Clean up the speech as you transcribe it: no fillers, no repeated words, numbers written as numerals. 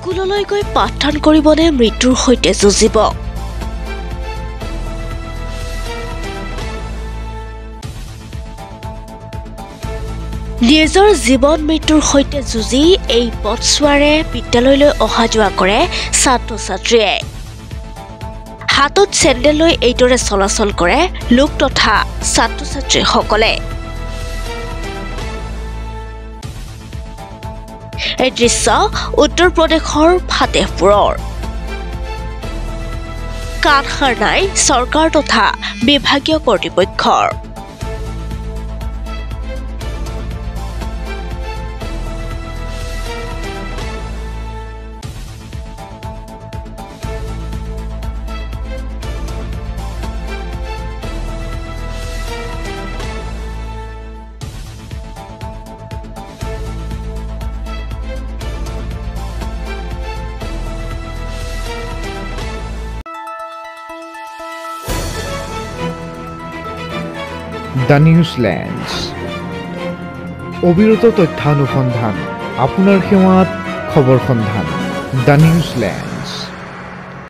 স্কুললৈ গৈ পাঠদান কৰিবনে মৃত্যুৰ সৈতে যুঁজিব নিজৰ জীৱন মৃত্যুৰ সৈতে যুঁজি এই পথছোৱাৰে বিদ্যালয়লৈ অহা যোৱা কৰে ছাত্ৰ-ছাত্ৰীয়ে হাতত চেণ্ডেল লৈ এইদৰে চলাচল কৰে লোক তথা ছাত্ৰ-ছাত্ৰীসকলে এই দৃশ্য উত্তৰ প্ৰদেশৰ ফাতেহপুৰৰ কাণসাৰ নাই চৰকাৰ তথা বিভাগীয় কৰ্তৃপক্ষৰ দ্য নিউজলেণ্ডছ অবিৰত তথ্যানুসন্ধান আপোনাৰ সেৱাত খবৰ সন্ধান দ্য নিউজলেণ্ড